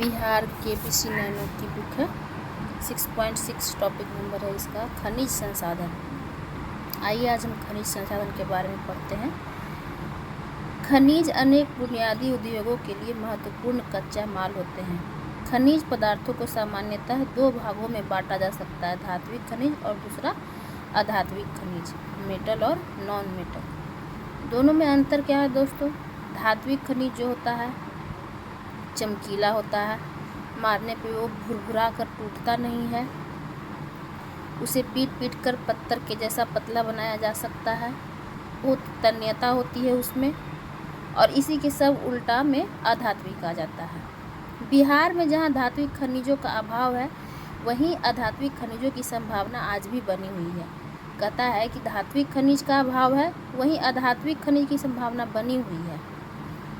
Bihar KPC nano की book है। 6.6 topic number है इसका, खनिज संसाधन। आइए आज हम खनिज संसाधन के बारे में पढ़ते हैं। खनिज अनेक बुनियादी उद्योगों के लिए महत्वपूर्ण कच्चा माल होते हैं। खनिज पदार्थों को सामान्यतः दो भागों में बांटा जा सकता है, धात्विक खनिज और दूसरा अधात्विक खनिज, मेटल और नॉन मेटल। दोनों में अंतर क्या है दोस्तों? धात्विक खनिज जो होता है चमकीला होता है, मारने पे वो भुरभुरा कर टूटता नहीं है, उसे पीट कर पत्थर के जैसा पतला बनाया जा सकता है, बहुत तन्यता होती है उसमें, और इसी के सब उल्टा में अधात्विक आ जाता है। बिहार में जहाँ धात्विक खनिजों का अभाव है, वहीं अधात्विक खनिजों की संभावना आज भी बनी हुई है। कहता है कि धात्विक खनिज का अभाव है, वहीं अधात्विक खनिज की संभावना बनी हुई है।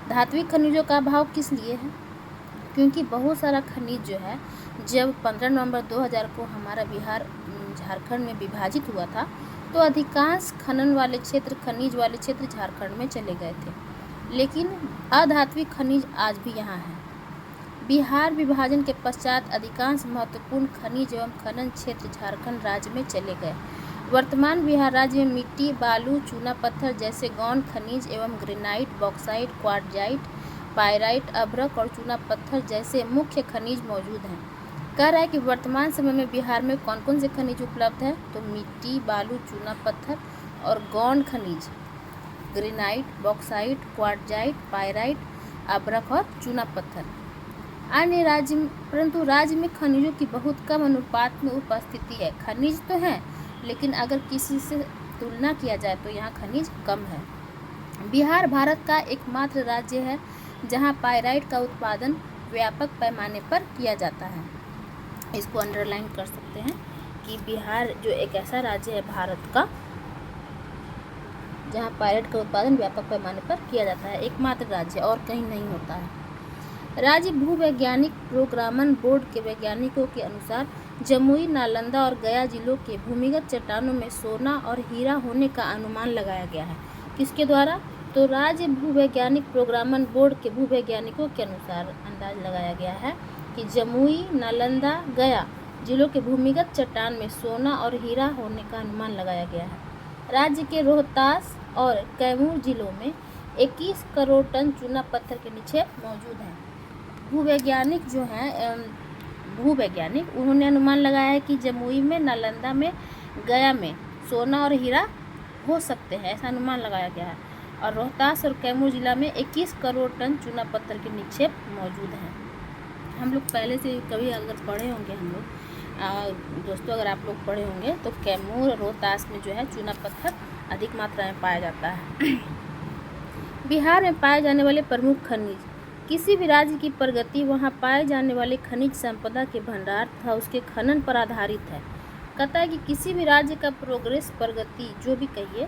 धात्विक खनिजों का अभाव किस लिए है? क्योंकि बहुत सारा खनिज जो है, जब 15 नवंबर 2000 को हमारा बिहार झारखंड में विभाजित हुआ था, तो अधिकांश खनन वाले क्षेत्र, खनिज वाले क्षेत्र झारखंड में चले गए थे, लेकिन अधात्विक खनिज आज भी यहाँ है। बिहार विभाजन के पश्चात अधिकांश महत्वपूर्ण खनिज एवं खनन क्षेत्र झारखंड राज्य में चले गए। वर्तमान बिहार राज्य में मिट्टी, बालू, चूना पत्थर जैसे गौण खनिज एवं ग्रेनाइट, बॉक्साइट, क्वार्टजाइट, पायराइट, अभ्रक और चूना पत्थर जैसे मुख्य खनिज मौजूद हैं। कह रहा है कि वर्तमान समय में बिहार में कौन कौन से खनिज उपलब्ध हैं? तो मिट्टी, बालू, चूना पत्थर और गौण खनिज ग्रेनाइट, बॉक्साइट, क्वार्टजाइट, पायराइट, अभ्रक और चूना पत्थर। अन्य राज्य, परंतु राज्य में खनिजों की बहुत कम अनुपात में उपस्थिति है। खनिज तो हैं, लेकिन अगर किसी से तुलना किया जाए तो यहाँ खनिज कम है। बिहार भारत का एकमात्र राज्य है जहाँ पायराइट का उत्पादन व्यापक पैमाने पर किया जाता है। इसको अंडरलाइन कर सकते हैं कि बिहार जो एक ऐसा राज्य है भारत का जहाँ पायराइट का उत्पादन व्यापक पैमाने पर किया जाता है, एकमात्र राज्य, और कहीं नहीं होता है। राज्य भूवैज्ञानिक प्रोग्रामन बोर्ड के वैज्ञानिकों के अनुसार जमुई, नालंदा और गया जिलों के भूमिगत चट्टानों में सोना और हीरा होने का अनुमान लगाया गया है। किसके द्वारा? तो राज्य भूवैज्ञानिक प्रोग्रामन बोर्ड के भूवैज्ञानिकों के अनुसार अंदाज लगाया गया है कि जमुई, नालंदा, गया जिलों के भूमिगत चट्टान में सोना और हीरा होने का अनुमान लगाया गया है। राज्य के रोहतास और कैमूर जिलों में 21 करोड़ टन चूना पत्थर के निक्षेप मौजूद हैं। भूवैज्ञानिक जो हैं भूवैज्ञानिक उन्होंने अनुमान लगाया है कि जमुई में, नालंदा में, गया में सोना और हीरा हो सकते हैं, ऐसा अनुमान लगाया गया है। और रोहतास और कैमूर जिला में 21 करोड़ टन चूना पत्थर के निक्षेप मौजूद हैं। हम लोग पहले से कभी अगर पढ़े होंगे, हम लोग दोस्तों अगर आप लोग पढ़े होंगे तो कैमूर और रोहतास में जो है चूना पत्थर अधिक मात्रा में पाया जाता है। बिहार में पाए जाने वाले प्रमुख खनिज। किसी भी राज्य की प्रगति वहाँ पाए जाने वाले खनिज संपदा के भंडार तथा उसके खनन पर आधारित है। कहता है कि किसी भी राज्य का प्रोग्रेस, प्रगति जो भी कहिए,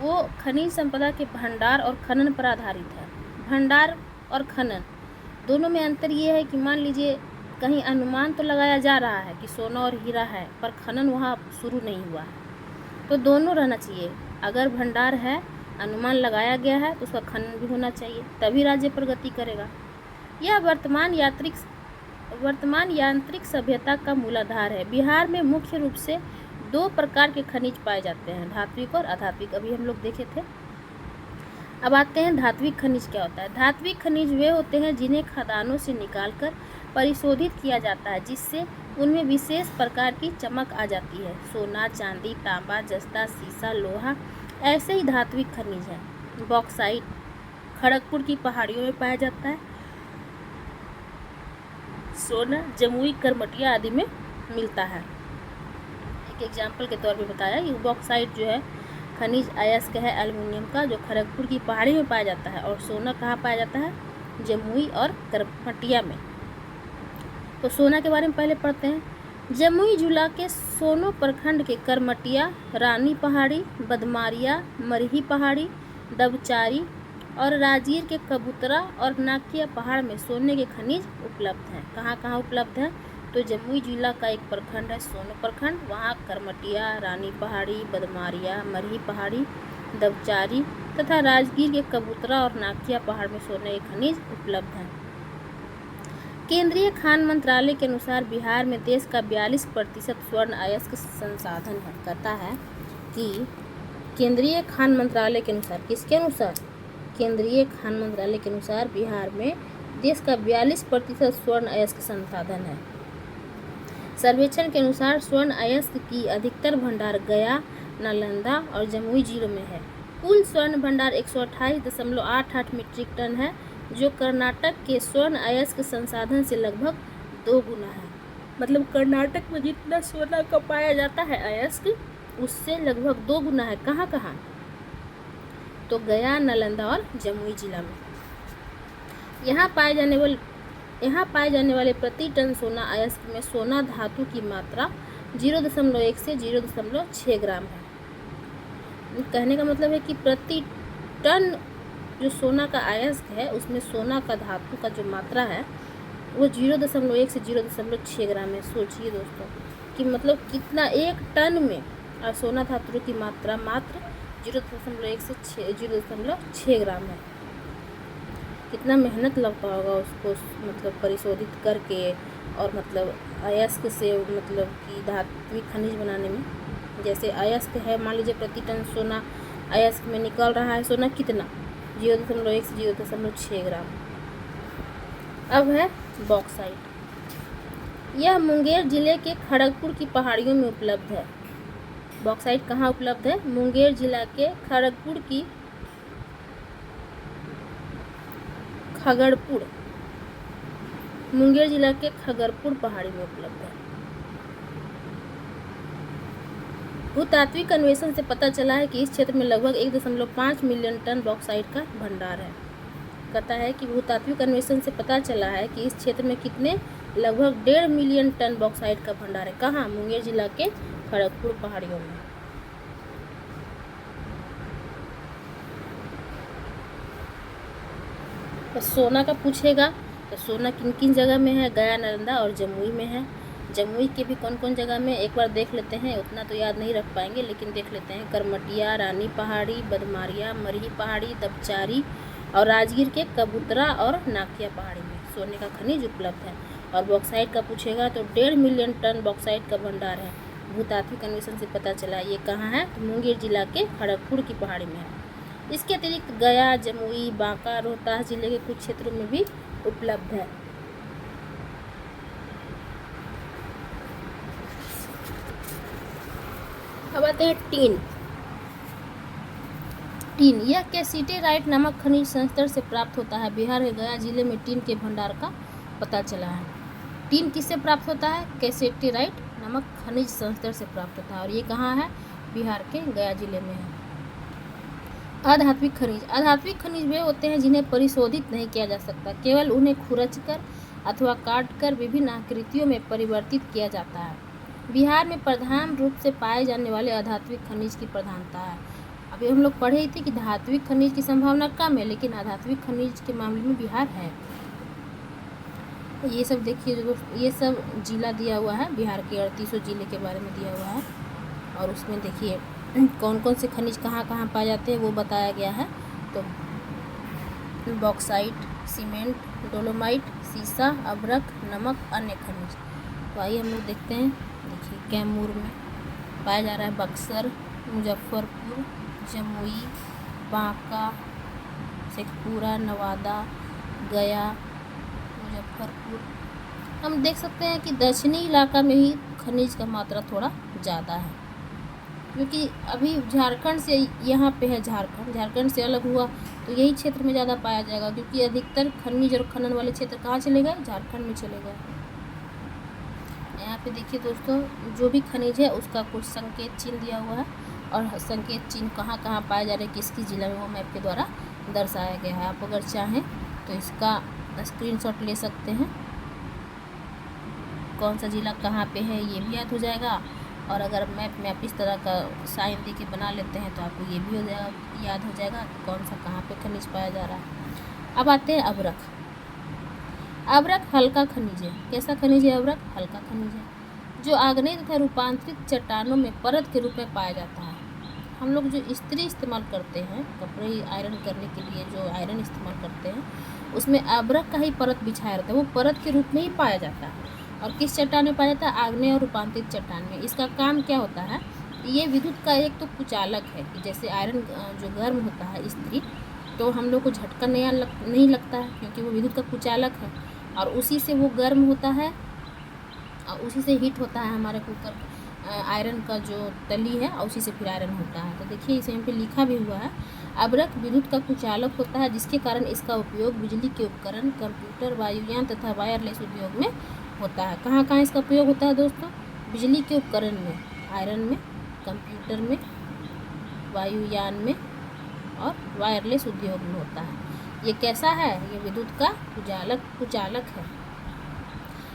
वो खनिज संपदा के भंडार और खनन पर आधारित है। भंडार और खनन दोनों में अंतर ये है कि मान लीजिए कहीं अनुमान तो लगाया जा रहा है कि सोना और हीरा है, पर खनन वहाँ शुरू नहीं हुआ है, तो दोनों रहना चाहिए। अगर भंडार है, अनुमान लगाया गया है, तो उसका खनन भी होना चाहिए, तभी राज्य प्रगति करेगा। यह वर्तमान यांत्रिक सभ्यता का मूलाधार है। बिहार में मुख्य रूप से दो प्रकार के खनिज पाए जाते हैं, धात्विक और अधात्विक, अभी हम लोग देखे थे। अब आते हैं धात्विक खनिज क्या होता है। धात्विक खनिज वे होते हैं जिन्हें खदानों से निकालकर परिशोधित किया जाता है, जिससे उनमें विशेष प्रकार की चमक आ जाती है। सोना, चांदी, तांबा, जस्ता, सीसा, लोहा ऐसे ही धात्विक खनिज हैं। बॉक्साइट खड़गपुर की पहाड़ियों में पाया जाता है। सोना जमुई, करमटिया आदि में मिलता है। एक एग्जाम्पल के तौर पे बताया कि बॉक्साइट जो है खनिज अयस्क है एल्युमिनियम का, जो खड़गपुर की पहाड़ी में पाया जाता है। और सोना कहाँ पाया जाता है? जमुई और करमटिया में। तो सोना के बारे में पहले पढ़ते हैं। जमुई जिला के सोनो प्रखंड के करमटिया, रानी पहाड़ी, बदमारिया, मरही पहाड़ी, दबचारी और राजीर के कबूतरा और नाकिया पहाड़ में सोने के खनिज उपलब्ध हैं। कहाँ कहाँ उपलब्ध हैं? तो जमुई जिला का एक प्रखंड है सोनो प्रखंड, वहाँ करमटिया, रानी पहाड़ी, बदमारिया, मरही पहाड़ी, दबचारी तथा राजगीर के कबूतरा और नाकिया पहाड़ में सोने के खनिज उपलब्ध हैं। केंद्रीय खान मंत्रालय के अनुसार बिहार में देश का 42% स्वर्ण अयस्क संसाधन है। कहता है कि केंद्रीय खान मंत्रालय के अनुसार, किसके अनुसार? केंद्रीय खान मंत्रालय के अनुसार बिहार में देश का 42% स्वर्ण अयस्क संसाधन है। सर्वेक्षण के अनुसार स्वर्ण अयस्क की अधिकतर भंडार गया, नालंदा और जमुई जिलों में है। कुल स्वर्ण भंडार 128.88 मीट्रिक टन है, जो कर्नाटक के स्वर्ण अयस्क संसाधन से लगभग 2 गुना है। मतलब कर्नाटक में जितना सोना का पाया जाता है अयस्क, उससे लगभग 2 गुना है। कहाँ कहाँ? तो गया, नालंदा और जमुई जिला में। यहाँ पाए जाने वाले प्रति टन सोना अयस्क में सोना धातु की मात्रा 0.1 से 0.6 ग्राम है। कहने का मतलब है कि प्रति टन जो सोना का अयस्क है उसमें सोना का धातु का जो मात्रा है वो 0.1 से 0.6 ग्राम है। सोचिए दोस्तों कि मतलब कितना एक टन में सोना धातु की मात्रा मात्र 0.1 से 0.6 ग्राम है। कितना मेहनत लगता होगा उसको मतलब परिशोधित करके और मतलब अयस्क से मतलब कि धात्विक खनिज बनाने में। जैसे अयस्क है, मान लीजिए प्रति टन सोना अयस्क में निकल रहा है सोना कितना, 0.1 से 0.6 ग्राम। अब है बॉक्साइट। यह मुंगेर जिले के खड़गपुर की पहाड़ियों में उपलब्ध है। बॉक्साइट कहाँ उपलब्ध है? मुंगेर जिला के मुंगेर जिला के खगड़पुर पहाड़ी में उपलब्ध है। भूतात्विक अन्वेषण से पता चला है कि इस क्षेत्र में लगभग 1.5 मिलियन टन बॉक्साइट का भंडार है। कहता है कि भूतात्विक अन्वेषण से पता चला है कि इस क्षेत्र में कितने लगभग 1.5 मिलियन टन बॉक्साइट का भंडार है। कहाँ? मुंगेर जिला के खड़गपुर पहाड़ियों में। तो सोना का पूछेगा तो सोना किन किन जगह में है? गया, नालंदा और जमुई में है। जमुई के भी कौन कौन जगह में एक बार देख लेते हैं, उतना तो याद नहीं रख पाएंगे लेकिन देख लेते हैं। करमटिया, रानी पहाड़ी, बदमारिया, मरही पहाड़ी, दबचारी और राजगीर के कबूतरा और नाकिया पहाड़ी में सोने का खनिज उपलब्ध है। और बॉक्साइट का पूछेगा तो 1.5 मिलियन टन बॉक्साइट का भंडार है। भूतात्विक अन्वेषण से पता चला। ये कहाँ है? तो मुंगेर जिला के खड़गपुर की पहाड़ी में है। इसके अतिरिक्त गया, जमुई, बांका, रोहतास जिले के कुछ क्षेत्रों में भी उपलब्ध है। अब आते हैं टीन। यह कैसीटेराइट नामक खनिज संस्तर से प्राप्त होता है। बिहार के गया जिले में टीन के भंडार का पता चला है। टीन किससे प्राप्त होता है? कैसीटेराइट नामक खनिज संस्तर से प्राप्त होता है। और ये कहाँ है? बिहार के गया जिले में है। अधात्विक खनिज वे होते हैं जिन्हें परिशोधित नहीं किया जा सकता, केवल उन्हें खुरचकर अथवा काटकर विभिन्न आकृतियों में परिवर्तित किया जाता है। बिहार में प्रधान रूप से पाए जाने वाले अधात्विक खनिज की प्रधानता है। अभी हम लोग पढ़े ही थे कि धात्विक खनिज की संभावना कम है, लेकिन अधात्विक खनिज के मामले में बिहार है। ये सब देखिए जो ये सब जिला दिया हुआ है, बिहार के 3800 जिले के बारे में दिया हुआ है। और उसमें देखिए कौन कौन से खनिज कहाँ कहाँ पाए जाते हैं वो बताया गया है। तो बॉक्साइट, सीमेंट, डोलोमाइट, सीसा, अभ्रक, नमक, अन्य खनिज। तो आइए हम लोग देखते हैं। देखिए कैमूर में पाया जा रहा है बक्सर, मुजफ्फरपुर, जमुई, बांका, शेखपुरा, नवादा, गया, मुजफ्फरपुर। हम देख सकते हैं कि दक्षिणी इलाका में ही खनिज का मात्रा थोड़ा ज़्यादा है, क्योंकि अभी झारखंड से यहाँ पे है, झारखंड से अलग हुआ तो यही क्षेत्र में ज़्यादा पाया जाएगा, क्योंकि अधिकतर खनिज और खनन वाले क्षेत्र कहाँ चले गए? झारखंड में चले गए। यहाँ पे देखिए दोस्तों जो भी खनिज है उसका कुछ संकेत चिन्ह दिया हुआ है और संकेत चिन्ह कहाँ कहाँ पाए जा रहे हैं, किसकी जिला में, वो मैप के द्वारा दर्शाया गया है। आप अगर चाहें तो इसका स्क्रीनशॉट ले सकते हैं। कौन सा जिला कहाँ पे है ये भी याद हो जाएगा, और अगर मैप में आप इस तरह का साइन दे के बना लेते हैं तो आपको ये भी याद हो जाएगा कि कौन सा कहाँ पे खनिज पाया जा रहा है। अब आते हैं अभ्रक। अभ्रक हल्का खनिज है। कैसा खनिज है अभ्रक? हल्का खनिज है, जो आग्नेय तथा रूपांतरित चट्टानों में परत के रूप में पाया जाता है। हम लोग जो इस्त्री इस्तेमाल करते हैं, कपड़े आयरन करने के लिए जो आयरन इस्तेमाल करते हैं, उसमें अभ्रक का ही परत बिछाया रहता है, वो परत के रूप में ही पाया जाता है। और किस चट्टान में पाया जाता है? आग्नेय और रूपांतरित चट्टान में। इसका काम क्या होता है? ये विद्युत का एक तो कुचालक है कि जैसे आयरन जो गर्म होता है स्त्री, तो हम लोग को झटका नहीं लगता है क्योंकि वो विद्युत का कुचालक है, और उसी से वो गर्म होता है और उसी से हीट होता है हमारे कुकर आयरन का जो तली है, और उसी से फिर आयरन होता है। तो देखिए इसे यहाँ पे लिखा भी हुआ है, अभ्रक विद्युत का कुचालक होता है जिसके कारण इसका उपयोग बिजली के उपकरण, कंप्यूटर, वायुयान तथा वायरलेस उद्योग में होता है। कहाँ कहाँ इसका उपयोग होता है दोस्तों? बिजली के उपकरण में, आयरन में, कंप्यूटर में, वायुयान में और वायरलेस उद्योग में होता है। ये कैसा है? ये विद्युत का कुचालक है।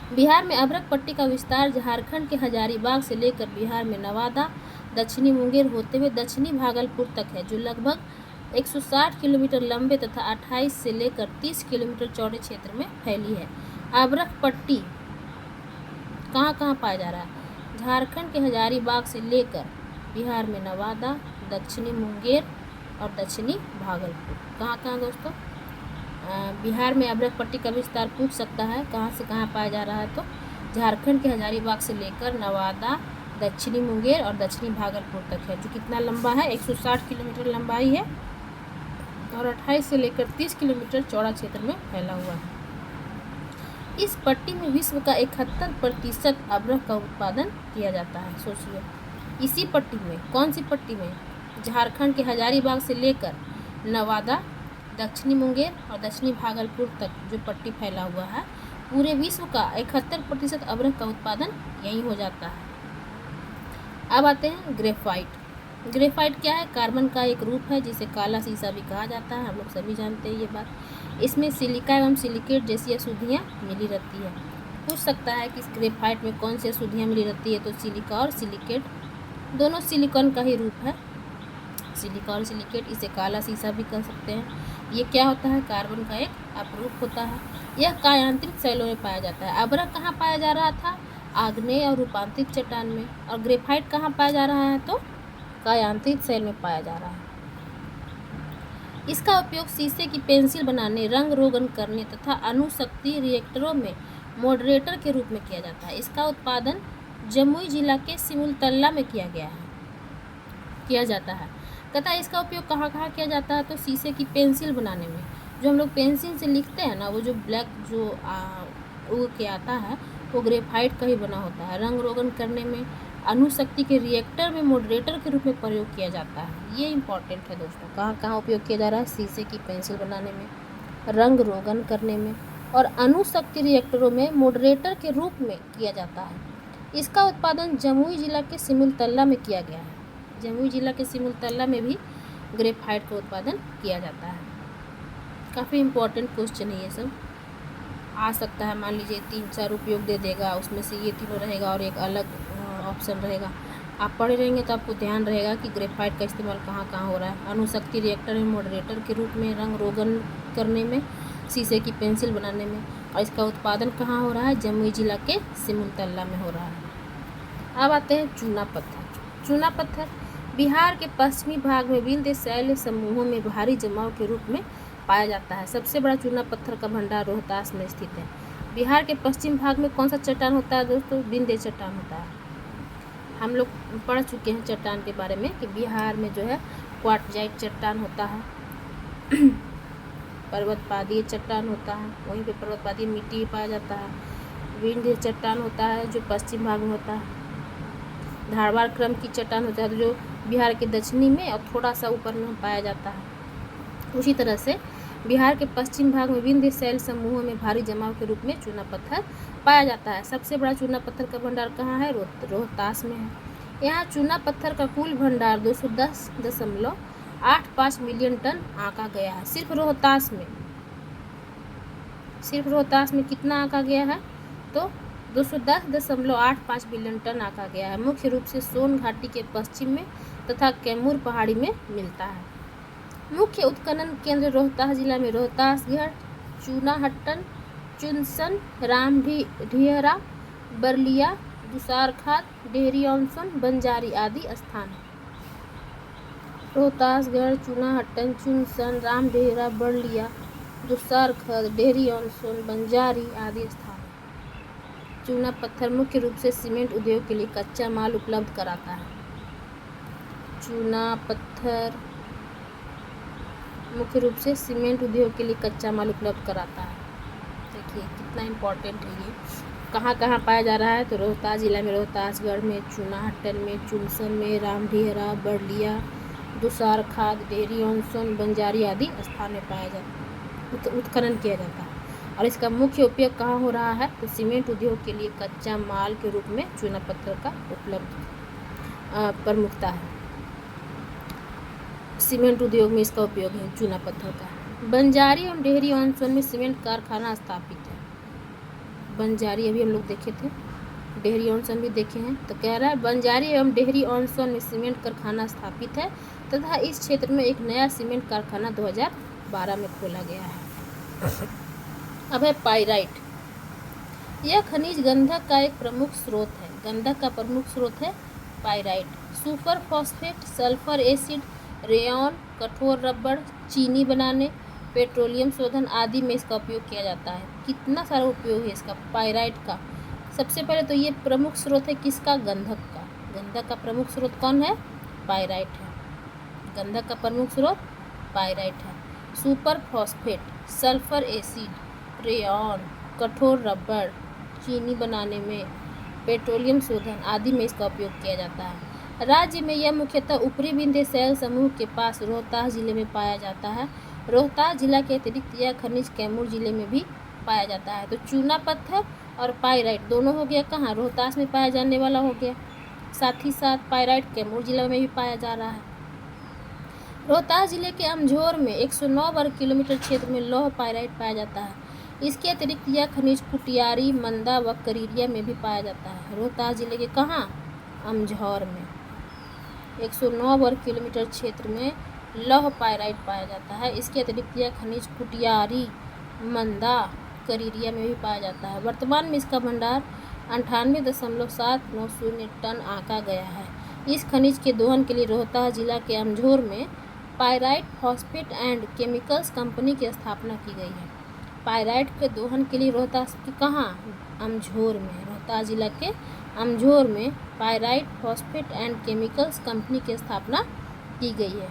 बिहार में अभ्रक पट्टी का विस्तार झारखंड के हजारीबाग से लेकर बिहार में नवादा, दक्षिणी मुंगेर होते हुए दक्षिणी भागलपुर तक है, जो लगभग 160 किलोमीटर लंबे तथा 28 से लेकर 30 किलोमीटर चौड़े क्षेत्र में फैली है। अभ्रक पट्टी कहाँ कहाँ पाया जा रहा है? झारखंड के हजारीबाग से लेकर बिहार में नवादा, दक्षिणी मुंगेर और दक्षिणी भागलपुर। कहाँ कहाँ दोस्तों? बिहार में अभ्रक पट्टी का विस्तार पूछ सकता है कहाँ से कहाँ पाया जा रहा है, तो झारखंड के हजारीबाग से लेकर नवादा, दक्षिणी मुंगेर और दक्षिणी भागलपुर तक है, जो कितना लंबा है? 160 किलोमीटर लंबाई है और 28 से लेकर 30 किलोमीटर चौड़ा क्षेत्र में फैला हुआ है। इस पट्टी में विश्व का 71% अभ्रक का उत्पादन किया जाता है। सोचिए, इसी पट्टी में, कौन सी पट्टी में? झारखंड के हजारीबाग से लेकर नवादा, दक्षिणी मुंगेर और दक्षिणी भागलपुर तक जो पट्टी फैला हुआ है, पूरे विश्व का 71% अभ्रक का उत्पादन यहीं हो जाता है। अब आते हैं ग्रेफाइट। ग्रेफाइट क्या है? कार्बन का एक रूप है जिसे काला शीशा भी कहा जाता है, हम लोग सभी जानते हैं ये बात। इसमें सिलिका एवं सिलिकेट जैसी अशुद्धियाँ मिली रहती है। पूछ सकता है कि इस ग्रेफाइट में कौन सी अशुद्धियाँ मिली रहती है, तो सिलिका और सिलिकेट दोनों सिलिकॉन का ही रूप है। सिलिका और सिलिकेट, इसे काला शीशा भी कह सकते हैं। ये क्या होता है? कार्बन का एक अपरूप होता है। यह कायांतरित शैलों में पाया जाता है। अभ्रक कहाँ पाया जा रहा था? आग्नेय और रूपांतरित चट्टान में। और ग्रेफाइट कहाँ पाया जा रहा है? तो कायांतरित शैल में पाया जा रहा है। इसका उपयोग शीशे की पेंसिल बनाने, रंग रोगन करने तथा अणुशक्ति रिएक्टरों में मॉडरेटर के रूप में किया जाता है। इसका उत्पादन जमुई जिला के सिमुलतला में किया जाता है। तथा इसका उपयोग कहाँ कहाँ किया जाता है? तो शीशे की पेंसिल बनाने में, जो हम लोग पेंसिल से लिखते हैं ना, वो जो ब्लैक जो उग के आता है, वो ग्रेफाइट का ही बना होता है। रंग रोगन करने में, अणुशक्ति के रिएक्टर में मॉडरेटर के रूप में प्रयोग किया जाता है। ये इंपॉर्टेंट है दोस्तों। कहाँ कहाँ उपयोग किया जा रहा है? शीशे की पेंसिल बनाने में, रंग रोगन करने में और अणुशक्ति रिएक्टरों में मॉडरेटर के रूप में किया जाता है। इसका उत्पादन जमुई जिला के सिमुलतला में किया गया है। जमुई जिला के सिमुलतला में भी ग्रेफाइट का उत्पादन किया जाता है। काफ़ी इम्पोर्टेंट क्वेश्चन है ये सब, आ सकता है। मान लीजिए 3-4 उपयोग दे देगा, उसमें से ये तीनों रहेगा और एक अलग ऑप्शन रहेगा। आप पढ़े रहेंगे तो आपको ध्यान रहेगा कि ग्रेफाइट का इस्तेमाल कहाँ कहाँ हो रहा है। अणुशक्ति रिएक्टर में मॉडरेटर के रूप में, रंग रोगन करने में, शीशे की पेंसिल बनाने में, और इसका उत्पादन कहाँ हो रहा है? जमुई जिला के सिमुलतला में हो रहा है। अब आते हैं चूना पत्थर। चूना पत्थर बिहार के पश्चिमी भाग में विंध्य शैल समूहों में भारी जमाव के रूप में पाया जाता है। सबसे बड़ा चूना पत्थर का भंडार रोहतास में स्थित है। बिहार के पश्चिम भाग में कौन सा चट्टान होता है दोस्तों? विंध्य चट्टान होता है। हम लोग पढ़ चुके हैं चट्टान के बारे में कि बिहार में जो है क्वार्टजाइट चट्टान होता है, पर्वतपादीय चट्टान होता है, वहीं पे पर्वतपादीय मिट्टी पाया जाता है। विंध्य चट्टान होता है जो पश्चिम भाग में होता है। धारवाड़ क्रम की चट्टान होता है जो बिहार के दक्षिणी में और थोड़ा सा ऊपर में पाया जाता है। उसी तरह से बिहार के पश्चिम भाग में विंध्य शैल समूहों में भारी जमाव के रूप में चूना पत्थर पाया जाता है। सबसे बड़ा चूना पत्थर का भंडार कहाँ है? रोहतास में है। यहाँ चूना पत्थर का कुल भंडार 210.85 मिलियन टन आंका गया है। सिर्फ रोहतास में कितना आंका गया है? तो 210.85 मिलियन टन आंका गया है। मुख्य रूप से सोन घाटी के पश्चिम में तथा कैमूर पहाड़ी में मिलता है। मुख्य उत्खनन केंद्र रोहतास जिला में रोहतासगढ़, चूनाहट्टन, चुनसन, रामढिहरा, बरलिया, दुसारखात, डेहरी ऑनसन, बंजारी आदि स्थान है। रोहतासगढ़, चूनाहट्टन, चुनसन, रामढिहरा, बरलिया, दुसार खद, डेहरी ऑन सोन, बंजारी आदि स्थान। चूना पत्थर मुख्य रूप से सीमेंट उद्योग के लिए कच्चा माल उपलब्ध कराता है। चूना पत्थर मुख्य रूप से सीमेंट उद्योग के लिए कच्चा माल उपलब्ध कराता है। देखिए कितना इम्पोर्टेंट है ये। कहाँ कहाँ पाया जा रहा है, तो रोहतास जिला में रोहतासगढ़ में, चूनाहट्टन में, चुनसन में, रामडीहरा, बड़लिया, दुसार खाद, डेहरी ऑन सोन, बंजारी आदि स्थान में पाया जाता है, उत्खनन किया जाता है। और इसका मुख्य उपयोग कहाँ हो रहा है, तो सीमेंट उद्योग के लिए कच्चा माल के रूप में चूना पत्थर का उपलब्ध प्रमुखता है। सीमेंट उद्योग में इसका उपयोग है चूना पत्थर का। बंजारी एवं डेहरी ऑन सोन में सीमेंट कारखाना स्थापित है। बंजारी अभी हम लोग देखे थे, डेहरी ऑन सोन भी देखे हैं। तो कह रहा है बंजारी एवं डेहरी ऑन सोन में सीमेंट कारखाना स्थापित है तथा इस क्षेत्र में एक नया सीमेंट कारखाना 2012 में खोला गया है। अब है पाइराइट। यह खनिज गंधक का एक प्रमुख स्रोत है। गंधक का प्रमुख स्रोत है pyrite. Super phosphate, sulphur acid, rayon, कठोर रबड़, चीनी बनाने, पेट्रोलियम शोधन आदि में इसका उपयोग किया जाता है। कितना सारा उपयोग है इसका पाइराइट का। सबसे पहले तो ये प्रमुख स्रोत है किसका, गंधक का। गंधक का प्रमुख स्रोत कौन है, पाइराइट है। गंधक का प्रमुख स्रोत पाइराइट है। Super phosphate, sulphur acid, rayon, कठोर रबड़, चीनी बनाने में, पेट्रोलियम शोधन आदि में इसका उपयोग किया जाता है। राज्य में यह मुख्यतः ऊपरी विंध्य शैल समूह के पास रोहतास जिले में पाया जाता है। रोहतास जिला के अतिरिक्त यह खनिज कैमूर जिले में भी पाया जाता है। तो चूना पत्थर और पाइराइट दोनों हो गया कहाँ, रोहतास में पाया जाने वाला हो गया। साथ ही साथ पाइराइट कैमूर जिले में भी पाया जा रहा है। रोहतास जिले के अमझोर में 109 वर्ग किलोमीटर क्षेत्र में लौह पाइराइट पाया जाता है। इसके अतिरिक्त यह खनिज कुटियारी, मंदा व करीरिया में भी पाया जाता है। रोहतास जिले के कहाँ, अमझौर में 109 वर्ग किलोमीटर क्षेत्र में लौह पाइराइट पाया जाता है। इसके अतिरिक्त यह खनिज कुटियारी, मंदा, करीरिया में भी पाया जाता है। वर्तमान में इसका भंडार 98.790 टन आंका गया है। इस खनिज के दोहन के लिए रोहतास जिला के अमझोर में pyrite phosphate and chemicals company की स्थापना की गई है। पाइराइट के दोहन के लिए रोहतास के कहाँ, अमझोर में, रोहतास जिला के अमझोर में pyrite phosphate and chemicals company की स्थापना की गई है।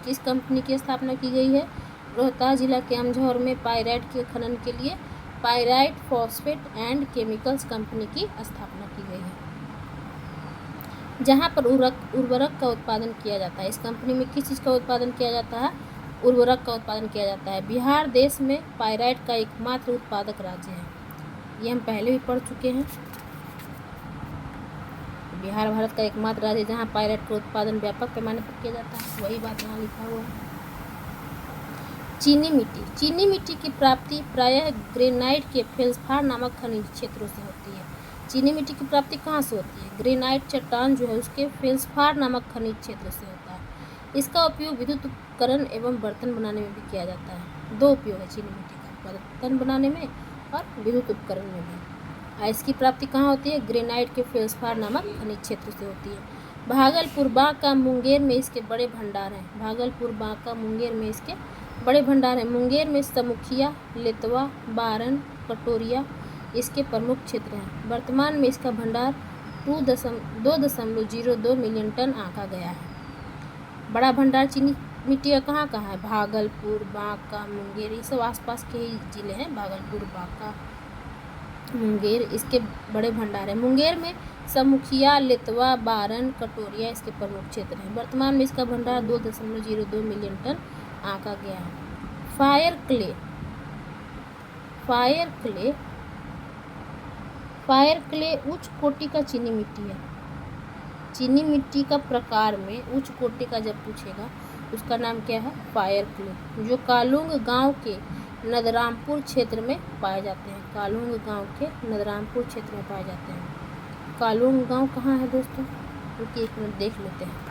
किस कंपनी की स्थापना की गई है, रोहतास जिला के अमझौर में पाइराइट के खनन के लिए pyrite phosphate and chemicals company की स्थापना की गई है, जहां पर उर्वरक का उत्पादन किया जाता है। इस कंपनी में किस चीज़ का उत्पादन किया जाता है, उर्वरक का उत्पादन किया जाता है। बिहार देश में पाइराइट का एकमात्र उत्पादक राज्य है। ये हम पहले भी पढ़ चुके हैं। बिहार भारत का एकमात्र राज्य जहां पाइराइट का उत्पादन व्यापक पैमाने पर किया जाता है, वही बात यहाँ लिखा हुआ है। चीनी मिट्टी। चीनी मिट्टी की प्राप्ति प्रायः ग्रेनाइट के फेल्सपार नामक खनिज क्षेत्रों से होती है। चीनी मिट्टी की प्राप्ति कहाँ से होती है, ग्रेनाइट चट्टान जो है उसके फेल्सपार नामक खनिज क्षेत्र से होता है। इसका उपयोग विद्युत उपकरण एवं बर्तन बनाने में भी किया जाता है। दो उपयोग है चीनी मिट्टी का, बर्तन बनाने में और विद्युत उपकरण में भी। इसकी प्राप्ति कहाँ होती है, ग्रेनाइट के फेल्सपार नामक खनिज क्षेत्र से होती है। भागलपुर, बांका, मुंगेर में इसके बड़े भंडार हैं। भागलपुर, बांका, मुंगेर में इसके बड़े भंडार हैं। मुंगेर में समुखिया, लेतवा, बारन, कटोरिया इसके प्रमुख क्षेत्र हैं। वर्तमान में इसका भंडार 2.02 मिलियन टन आंका गया है। बड़ा भंडार चीनी मिट्टी का कहाँ कहाँ है, भागलपुर, बांका, मुंगेर, ये सब आसपास के ही जिले हैं। भागलपुर, बांका, मुंगेर इसके बड़े भंडार हैं। मुंगेर में समुखिया, लेतवा, बारन, कटोरिया इसके प्रमुख क्षेत्र हैं। वर्तमान में इसका भंडार 2.02 मिलियन टन आंका गया है। फायर क्ले उच्च कोटि का चीनी मिट्टी है। चीनी मिट्टी का प्रकार में उच्च कोटि का जब पूछेगा उसका नाम क्या है, फायर क्ले, जो कालुंग गांव के नदरामपुर क्षेत्र में पाए जाते हैं। कालुंग गांव के नदरामपुर क्षेत्र में पाए जाते हैं। कालुंग गांव कहाँ है दोस्तों, क्योंकि एक मिनट देख लेते हैं।